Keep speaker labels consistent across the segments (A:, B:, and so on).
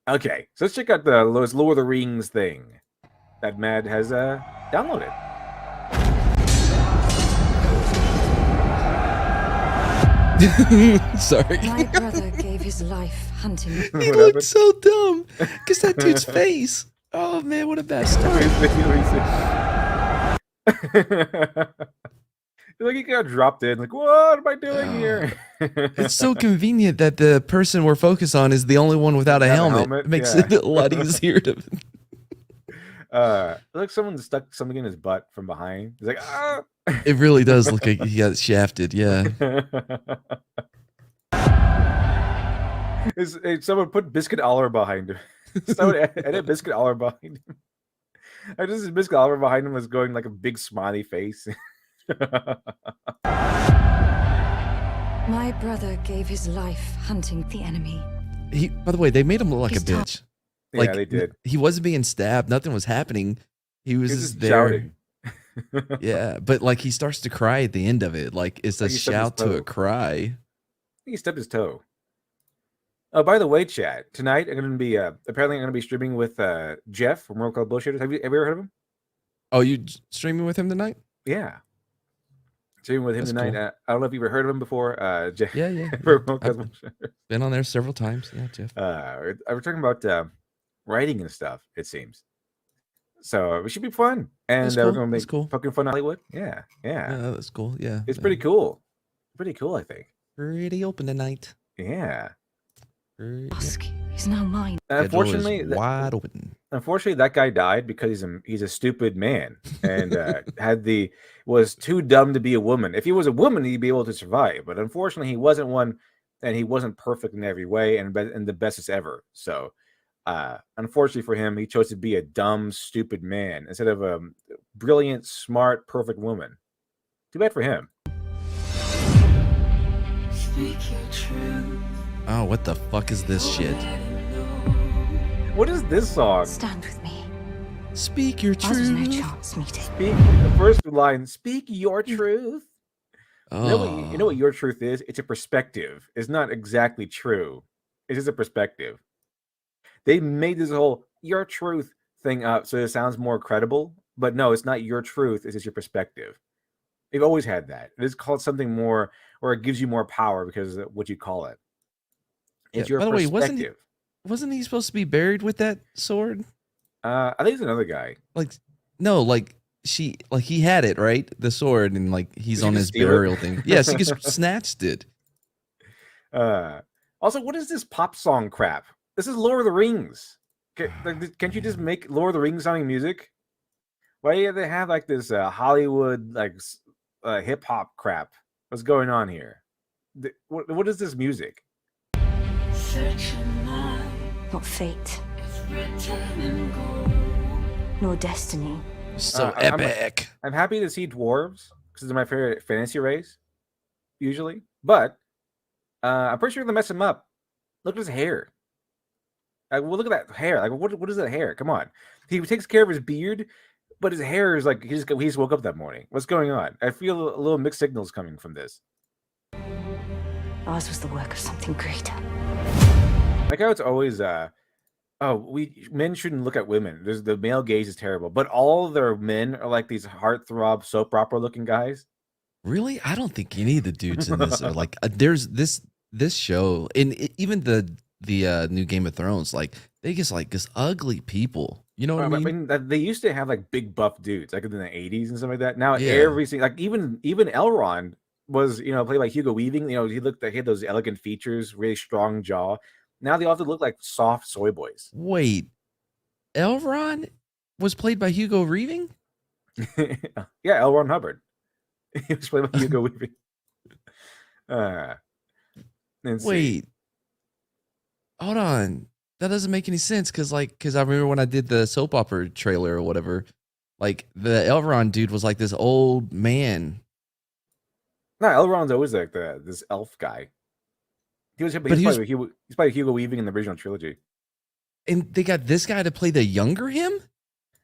A: Okay, so let's check out the Lord of the Rings thing that Mad has downloaded.
B: Sorry.
C: My brother gave his life hunting.
B: He
A: What
B: looked
A: happened?
B: so dumb. Because that dude's face. Oh, man, what a bad start.
A: Like he got dropped in. Like, what am I doing here?
B: It's so convenient that the person we're focused on is the only one without a
A: Without a
B: helmet.
A: helmet,
B: It makes
A: yeah.
B: it a lot easier to.
A: Like someone stuck something in his butt from behind. He's like, ah.
B: It really does look like he got shafted. Yeah.
A: Someone put Biscuit Aller behind him. Someone edit Biscuit Aller behind him. I just Biscuit Aller behind him was going like a big smiley face.
C: My brother gave his life hunting the enemy.
B: By the way, they made him look like
C: He's
B: a
C: tough.
B: bitch.
A: Yeah, they did.
B: He wasn't being stabbed. Nothing was happening. He was
A: He's
B: just
A: just
B: there.
A: shouting.
B: Yeah, but like he starts to cry at the end of it. Like it's a
A: Like he stepped his
B: shout to
A: toe.
B: a cry.
A: He stepped his toe. Oh, by the way, chat, tonight I'm going to be apparently I'm going to be streaming with Jeff from World Cup Bullshitters. Have you ever heard of him?
B: Oh, you streaming with him tonight?
A: Yeah, streaming with him
B: That's
A: tonight.
B: cool.
A: I don't know if you've ever heard of him before. Jeff.
B: Yeah.
A: from World Cup
B: I've
A: Bullshitters.
B: been on there several times. Yeah, Jeff.
A: We're talking about writing and stuff. It seems so. It should be fun, and
B: That's
A: we're
B: cool.
A: going to make
B: That's cool.
A: fucking fun Hollywood. Yeah.
B: Yeah, that's cool. Yeah,
A: It's pretty cool. Pretty cool, I think.
B: Pretty open tonight.
A: Yeah.
C: Dusk is now mine.
A: Unfortunately,
B: wide open.
A: Unfortunately, that guy died because he's a stupid man and was too dumb to be a woman. If he was a woman, he'd be able to survive. But unfortunately, he wasn't one, and he wasn't perfect in every way and the bestest ever. So, unfortunately for him, he chose to be a dumb, stupid man instead of a brilliant, smart, perfect woman. Too bad for him.
B: Oh, what the fuck is this shit?
A: What is this song?
C: Stand with me.
B: Speak your
C: Ours was no
B: truth.
C: chance meeting.
A: Speak the first line. Speak your truth.
B: Oh.
A: You know what your truth is? It's a perspective. It's not exactly true. It's just a perspective. They made this whole your truth thing up so it sounds more credible, but no, it's not your truth. It's just your perspective. They've always had that. It is called something more, or it gives you more power because of what you call it. It's your
B: By the way,
A: perspective.
B: wasn't he supposed to be buried with that sword?
A: I think it's another guy.
B: Like, no, like he had it, right? The sword, and like he's
A: Did
B: on
A: you
B: his
A: steal it?
B: burial thing. Yes, he just snatched it.
A: Also, what is this pop song crap? This is Lord of the Rings. Can't you just make Lord of the Rings sounding music? Why do they have like this Hollywood like hip hop crap? What's going on here? What is this music?
C: Not fate. Nor destiny.
B: So
A: I'm-
B: epic.
A: I'm happy to see dwarves because they're my favorite fantasy race, usually. But I'm pretty sure they're gonna mess him up. Look at his hair. Well, look at that hair. Like, what is that hair? Come on. He takes care of his beard, but his hair is like he just woke up that morning. What's going on? I feel a little mixed signals coming from this.
C: Ours was the work of something greater.
A: Like how it's always men shouldn't look at women. There's the male gaze is terrible, but all their men are like these heartthrob soap opera looking guys.
B: Really? I don't think any of the dudes in this are like. There's this show, and even the new Game of Thrones, like they just like just ugly people. You know what I mean?
A: They used to have like big buff dudes, like in the 80s and stuff like that. Now
B: Yeah.
A: every single, like even Elrond was, played by Hugo Weaving. He had those elegant features, really strong jaw. Now they all have to look like soft soy boys.
B: Wait, Elrond was played by Hugo Weaving?
A: Yeah, L. Ron Hubbard. He was played by Hugo Weaving.
B: Wait, hold on. That doesn't make any sense because I remember when I did the soap opera trailer or whatever, like the Elrond dude was like this old man.
A: No, Elrond's always like this elf guy. He's probably Hugo Weaving in the original trilogy.
B: And they got this guy to play the younger him?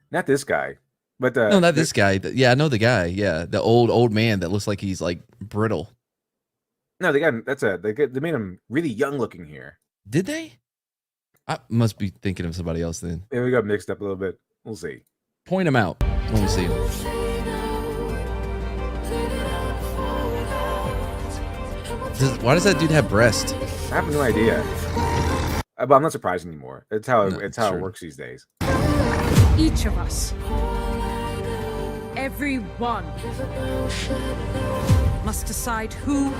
A: Not this guy, but
B: No, not this guy. Yeah, I know the guy. Yeah, the old man that looks like he's like brittle.
A: No, they made him really young looking here.
B: Did they? I must be thinking of somebody else then.
A: Yeah, we got mixed up a little bit. We'll see.
B: Point him out when we see him. Why does that dude have breast?
A: I have no idea. But I'm not surprised anymore. It's how
B: true.
A: it works these days.
D: Each of us, every one, must decide who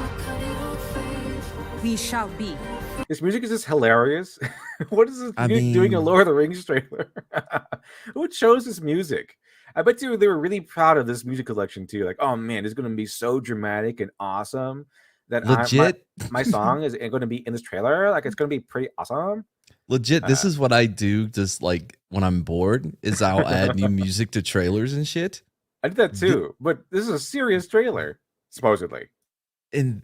D: we shall be.
A: This music is just hilarious. What is this doing a
B: mean-
A: Lord of the Rings trailer? Who chose this music? I bet you they were really proud of this music collection too. Like, oh man, it's going to be so dramatic and awesome that
B: Legit.
A: my song is going to be in this trailer. Like, it's going to be pretty awesome.
B: Legit, this is what I do just like when I'm bored, is I'll add new music to trailers and shit.
A: I did that too, but this is a serious trailer, supposedly.
B: And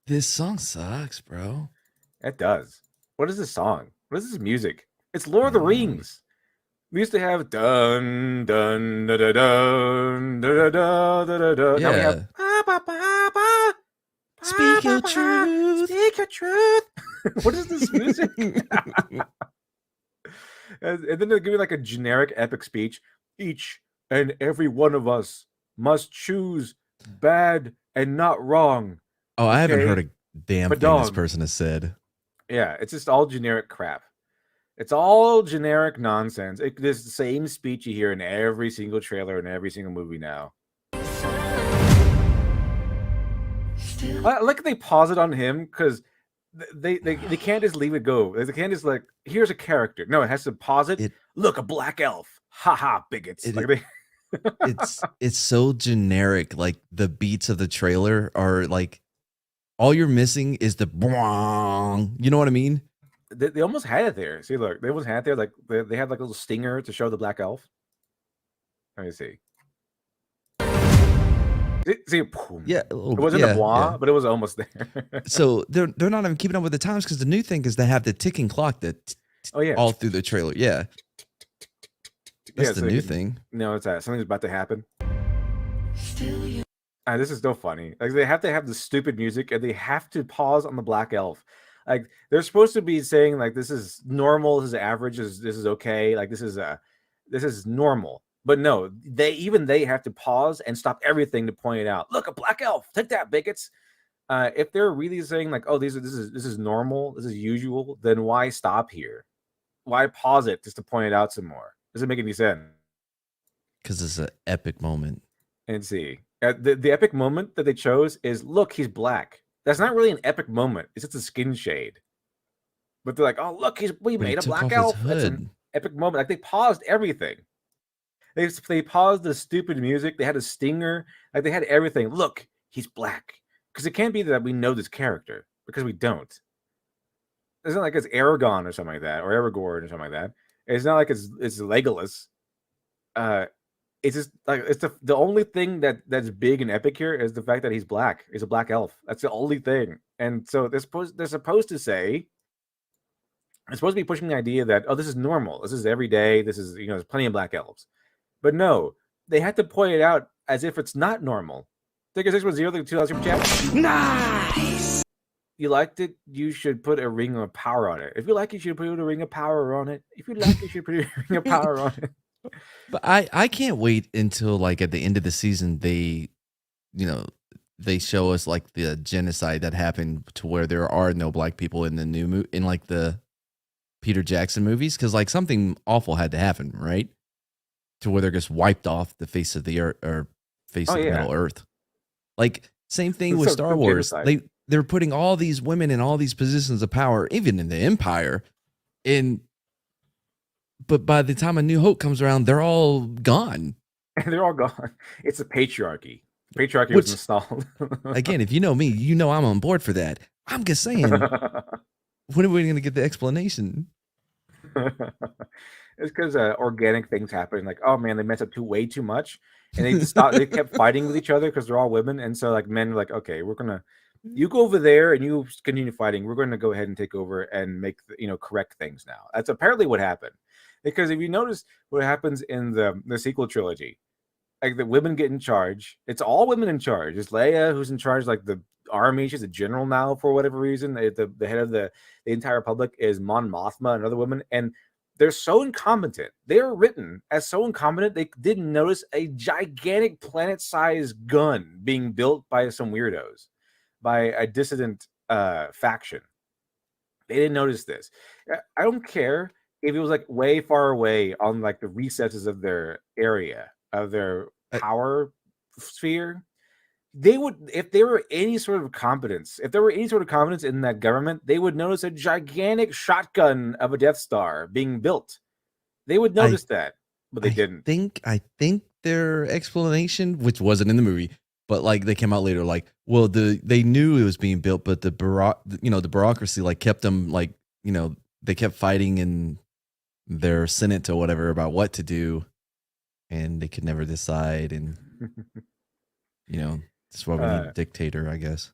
B: this song sucks, bro.
A: It does. What is this song? What is this music? It's Lord of the Rings. We used to have dun dun da da dun da da da da da da. Now we have ba, ba, ba, ba,
B: Speak your
A: ba, ba,
B: truth.
A: Speak your truth. What is this music? And then they'll give you like a generic epic speech. Each and every one of us must choose bad and not wrong.
B: Oh, I haven't
A: Okay.
B: heard a damn thing this
A: Madong.
B: person has said.
A: Yeah, it's just all generic crap. It's all generic nonsense. It's the same speech you hear in every single trailer and every single movie now. I like they pause it on him because they can't just leave it go. They can't just like, here's a character. No, it has to pause it. Look, a black elf. Ha ha, bigots.
B: It's so generic. Like the beats of the trailer are like, all you're missing is the bwong. You know what I mean?
A: They almost had it there. See, look, they almost had it there. Like they had like a little stinger to show the black elf. Let me see. See, boom.
B: Yeah,
A: It wasn't a blah, but it was almost there.
B: So they're not even keeping up with the times because the new thing is they have the ticking clock that all through the trailer. Yeah, that's the new thing.
A: No, it's that something's about to happen. This is so funny. Like they have to have the stupid music and they have to pause on the black elf. Like they're supposed to be saying like this is normal, this is average, this is okay, like this is normal. But no, they have to pause and stop everything to point it out. Look, a black elf. Take that, bigots. If they're really saying like, oh, this is normal, this is usual, then why stop here? Why pause it just to point it out some more? Doesn't make any sense.
B: Because it's an epic moment.
A: And see, the epic moment that they chose is look, he's black. That's not really an epic moment. It's just a skin shade. But they're like, oh, look, we made a black elf. That's an epic moment. Like they paused everything. They paused the stupid music. They had a stinger. Like they had everything. Look, he's black. Because it can't be that we know this character because we don't. It's not like it's Aragorn or something like that, or Aragorn or something like that. It's not like it's Legolas. It's just like it's the only thing that's big and epic here is the fact that he's black. He's a black elf. That's the only thing. And so they're supposed to say. It's supposed to be pushing the idea that this is normal. This is every day. This is there's plenty of black elves. But no, they had to point it out as if it's not normal. Take a 610 super chat. Nice. You liked it? You should put a ring of power on it. If you like it, you should put a ring of power on it. If you like it, you should put a ring of power on it.
B: But I can't wait until like at the end of the season they show us like the genocide that happened to where there are no black people in the new in like the Peter Jackson movies because like something awful had to happen, right? To where they're just wiped off the face of the earth or face of the Middle Earth. Like same thing with Star Wars. They're putting all these women in all these positions of power, even in the Empire. But by the time A New Hope comes around, they're all gone.
A: They're all gone. It's a patriarchy. Patriarchy was installed.
B: Again, if you know me, you know I'm on board for that. I'm just saying, when are we going to get the explanation?
A: It's because organic things happen. Like, oh man, they messed up way too much, and they stopped. They kept fighting with each other because they're all women, and so like men were like, okay, we're gonna, you go over there and you continue fighting. We're going to go ahead and take over and make correct things now. That's apparently what happened. Because if you notice what happens in the sequel trilogy, like the women get in charge. It's all women in charge. It's Leia who's in charge, like the army. She's a general now for whatever reason. The head of the entire republic is Mon Mothma, another woman, and they're so incompetent. They're written as so incompetent they didn't notice a gigantic planet-sized gun being built by some weirdos, by a dissident faction. They didn't notice this. I don't care if it was like way far away on like the recesses of their area, of their power sphere. They would, if there were any sort of competence, in that government, they would notice a gigantic shotgun of a Death Star being built. They would notice that, but they didn't.
B: I think their explanation, which wasn't in the movie, but like they came out later, like, well, they knew it was being built, but the bureaucracy like kept them like, they kept fighting in their Senate or whatever about what to do, and they could never decide, and that's why we need a dictator, I guess.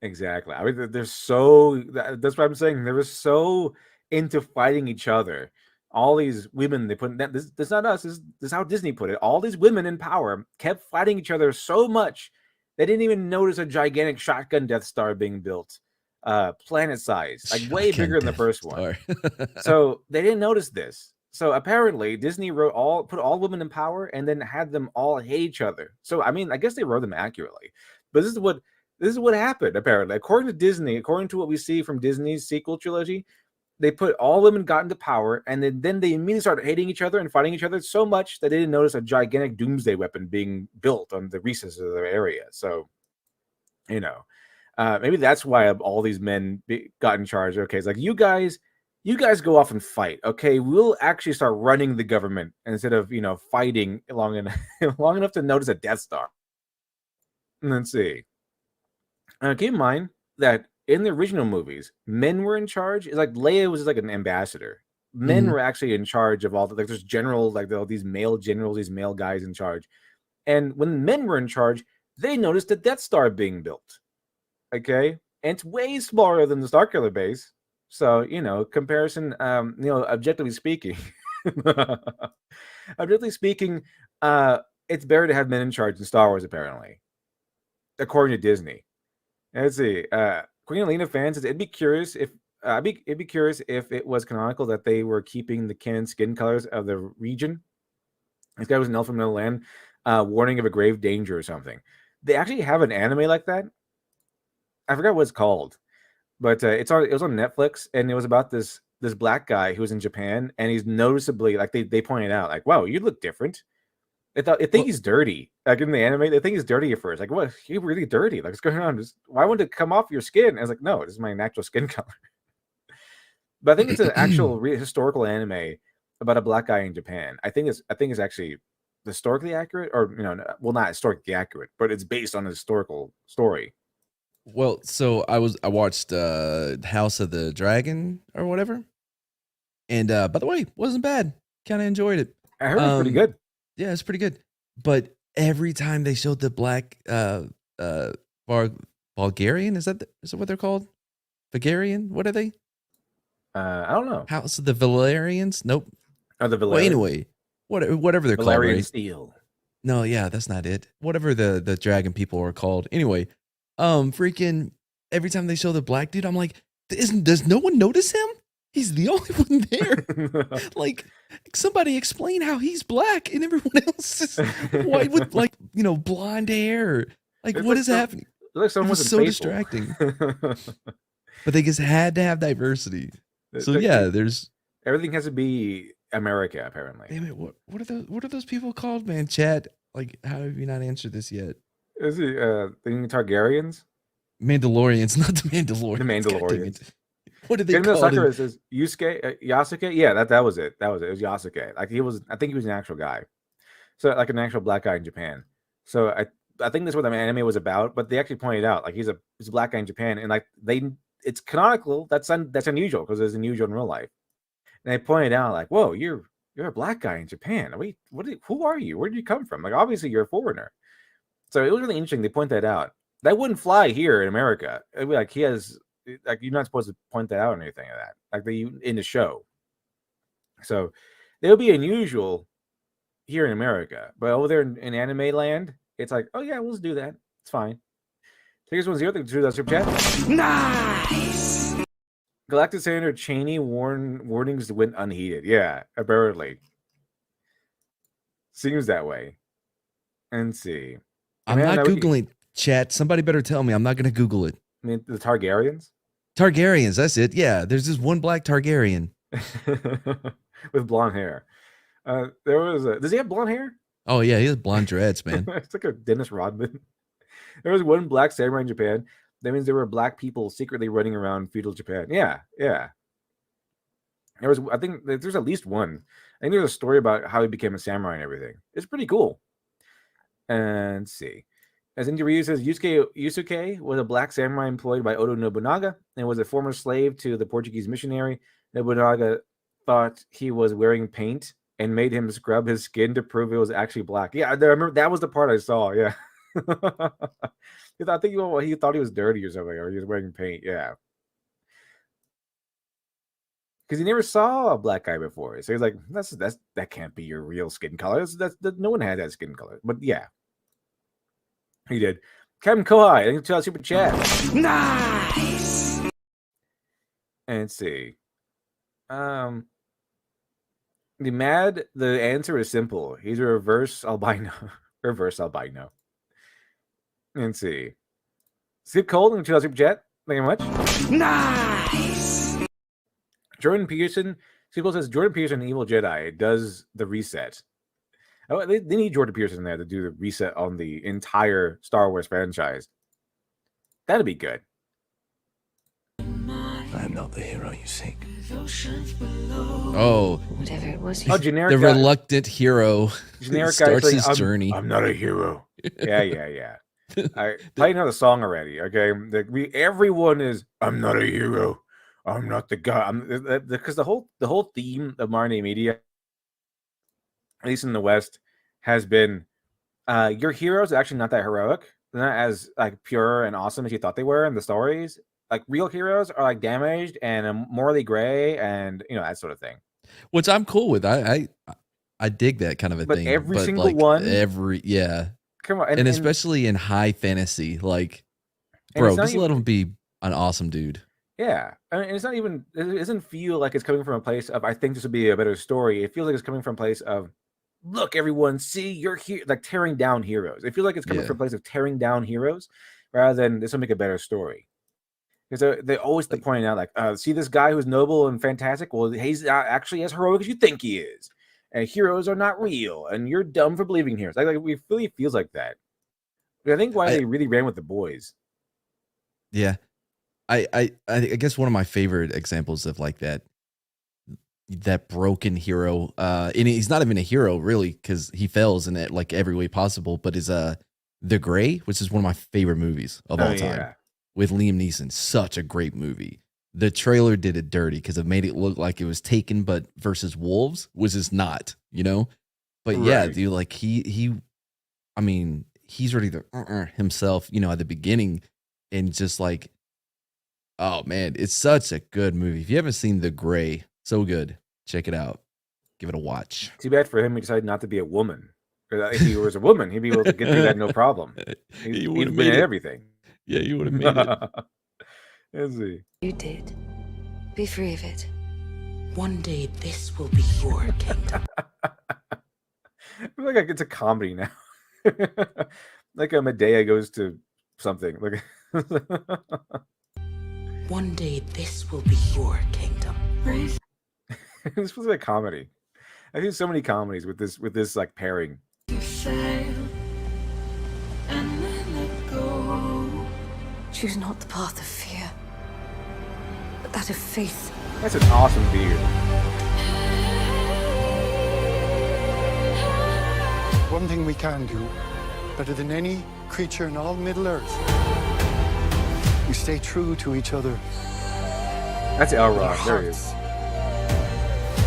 A: Exactly. I mean, they're so. That's what I'm saying. They were so into fighting each other. All these women, they put that. This is not us. This is how Disney put it. All these women in power kept fighting each other so much they didn't even notice a gigantic shotgun Death Star being built, planet size, like way bigger than the first one. So they didn't notice this. So apparently Disney put all women in power and then had them all hate each other. So I mean, I guess they wrote them accurately, but this is what happened. Apparently, according to Disney, according to what we see from Disney's sequel trilogy, they put all women got into power, and then they immediately started hating each other and fighting each other so much that they didn't notice a gigantic doomsday weapon being built on the recesses of their area. So, maybe that's why all these men got in charge. Okay, it's like you guys go off and fight. Okay, we'll actually start running the government instead of fighting long enough to notice a Death Star. Let's see. Keep in mind that in the original movies, men were in charge. It's like Leia was like an ambassador. Men were actually in charge of all the, like, there's generals, like all these male generals, these male guys in charge. And when men were in charge, they noticed the Death Star being built. Okay, and it's way smaller than the Starkiller base. So comparison. Objectively speaking, it's better to have men in charge in Star Wars, apparently, according to Disney. Let's see. Queen Alina fan says it'd be curious if it was canonical that they were keeping the canon skin colors of the region. This guy was an elf from another land, warning of a grave danger or something. They actually have an anime like that. I forgot what it's called, but it was on Netflix, and it was about this black guy who was in Japan, and he's noticeably, like, they pointed out, like, wow, you look different. They think he's dirty. Like in the anime, they think he's dirty at first. Like, what? You're really dirty. Like, what's going on? Why wouldn't it come off your skin? I was like, no, this is my natural skin color. But I think it's an actual historical anime about a black guy in Japan. I think it's actually historically accurate, or well, not historically accurate, but it's based on a historical story.
B: Well, so I watched House of the Dragon or whatever, and by the way, wasn't bad. Kind of enjoyed it.
A: I heard it was pretty good.
B: Yeah, it's pretty good. But every time they showed the black Bulgarian, is that what they're called? Bulgarian? What are they?
A: I don't know.
B: House of the Valerians? Nope.
A: Oh, the Valerians.
B: Well, anyway, whatever they're called.
A: Valerian
B: right?
A: Steel.
B: No, yeah, that's not it. Whatever the dragon people are called. Anyway, freaking every time they show the black dude, I'm like, does no one notice him? He's the only one there. Like, somebody explain how he's black and everyone else is white with, like, blonde hair. Like, what is happening?
A: Like someone was
B: so distracting. But they just had to have diversity. So yeah, there's
A: everything has to be America, apparently.
B: Damn it, what are those people called, man? Chad, like, how have you not answered this yet?
A: Is it the Targaryens?
B: Mandalorians, not the Mandalorians.
A: The Mandalorians.
B: What did they call him?
A: It says Yasuke. Yeah, that was it. It was Yasuke. Like, I think he was an actual guy. So, like, an actual black guy in Japan. So I think that's what the anime was about. But they actually pointed out, like, he's a black guy in Japan, and like it's canonical. That's unusual because it's unusual in real life. And they pointed out, like, whoa, you're a black guy in Japan. Wait, who are you? Where did you come from? Like, obviously you're a foreigner. So it was really interesting. They point that out. That wouldn't fly here in America. It'd be like, he has, like, you're not supposed to point that out or anything like that. Like, in the show. So it would be unusual here in America, but over there in anime land, it's like, oh yeah, let's do that. It's fine. Here's 1-0. Thank you to the super chat. Nice. Galactic Senator Cheney warnings went unheeded. Yeah, apparently. Seems that way. And see.
B: I'm not Googling chat. Somebody better tell me. I'm not going to Google it.
A: I mean, the Targaryens?
B: Targaryens, that's it. Yeah, there's this one black Targaryen.
A: With blonde hair. Does he have blonde hair?
B: Oh, yeah, he has blonde dreads, man.
A: It's like a Dennis Rodman. There was one black samurai in Japan. That means there were black people secretly running around feudal Japan. Yeah. I think there's at least one. I think there's a story about how he became a samurai and everything. It's pretty cool. And let's see. As Indy Ryu says, Yusuke was a black samurai employed by Oda Nobunaga and was a former slave to the Portuguese missionary. Nobunaga thought he was wearing paint and made him scrub his skin to prove it was actually black. Yeah, I remember that was the part I saw. Yeah. I think he thought he was dirty or something, or he was wearing paint. Yeah. Because he never saw a black guy before. So he's like, that can't be your real skin color. No one had that skin color. But yeah. He did. Kevin Kohai, thank you to our super chat. Nice. And let's see. The answer is simple. He's a reverse albino. Reverse albino. And let's see. Skip Cold, thank you to our super chat. Thank you very much. Nice. Jordan Peterson. Skip says Jordan Peterson, Evil Jedi, does the reset. Oh, they need Jordan Peterson there to do the reset on the entire Star Wars franchise. That'd be good.
E: I am not the hero you seek.
B: Oh,
C: Whatever it was.
A: Generic
B: the
A: guy,
B: reluctant hero
A: generic
B: starts
A: guy
B: his journey.
A: I'm not a hero. Yeah. I played another song already. Okay, everyone is. I'm not a hero. I'm not the guy. Because the whole theme of modern media, at least in the West, has been your heroes are actually not that heroic. They're not as like pure and awesome as you thought they were in the stories. Like real heroes are like damaged and morally gray and that sort of thing.
B: Which I'm cool with. I dig that kind of a
A: But
B: thing.
A: every single
B: like,
A: one,
B: come on,
A: and
B: especially in high fantasy, like,
A: and
B: bro,
A: it's not
B: just
A: even-
B: let him be an awesome dude.
A: Yeah, I mean, it's not even. It doesn't feel like it's coming from a place of I think this would be a better story. It feels like it's coming from a place of look, everyone, see you're here, like tearing down heroes. I feel like it's coming from a place of tearing down heroes rather than this will make a better story. Because they always pointing out like, see this guy who's noble and fantastic. Well, he's not actually as heroic as you think he is, and heroes are not real, and you're dumb for believing heroes. Like it really feels like that. But I think why they really ran with the boys.
B: Yeah. I guess one of my favorite examples of like that broken hero, and he's not even a hero really because he fails in it like every way possible, but is The Gray, which is one of my favorite movies of all time with Liam Neeson. Such a great movie. The trailer did it dirty because it made it look like it was Taken, but versus wolves, which is not, But yeah, dude, like he's ready to himself, at the beginning, and just like, oh man, it's such a good movie. If you haven't seen The Gray, so good. Check it out. Give it a watch.
A: Too bad for him. He decided not to be a woman. If he was a woman, he'd be able to get through that no problem. He'd have made everything.
B: Yeah, you would have made it.
A: Let's see.
C: You did. Be free of it.
D: One day this will be your kingdom.
A: I feel like it's a comedy now. Like a Medea goes to something. Like
D: One day this will be your kingdom.
A: This feels like a comedy. I see so many comedies with this like pairing.
C: Choose not the path of fear, but that of faith.
A: That's an awesome beard.
F: One thing we can do, better than any creature in all Middle-earth, we stay true to each other.
A: That's Elrond. There he is.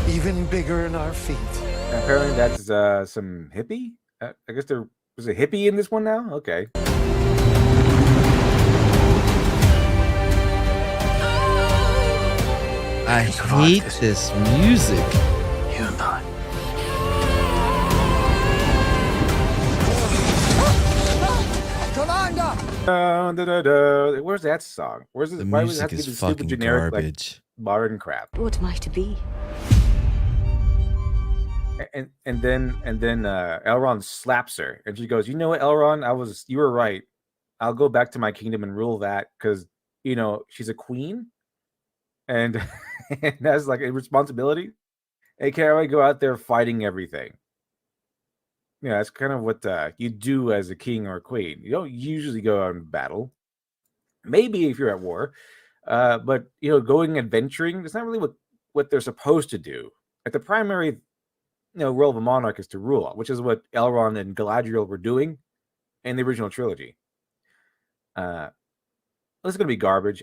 F: Even bigger in our feet.
A: And apparently that's some hippie. I guess there was a hippie in this one now. Okay.
B: I hate this music.
E: You and I.
F: Commander!
A: Where's that song? Where's this?
B: The
A: Why would it have
B: music
A: to be
B: is
A: the stupid
B: fucking
A: generic
B: garbage.
A: like modern crap?
C: What am I to be?
A: And then Elrond slaps her, and she goes, "You know what, Elrond? You were right. I'll go back to my kingdom and rule that because she's a queen, and and that's like a responsibility. And can't really go out there fighting everything. Yeah, that's kind of what you do as a king or a queen. You don't usually go out in battle. Maybe if you're at war, but going adventuring is not really what they're supposed to do. Like the primary role of a monarch is to rule, which is what Elrond and Galadriel were doing in the original trilogy. This is going to be garbage.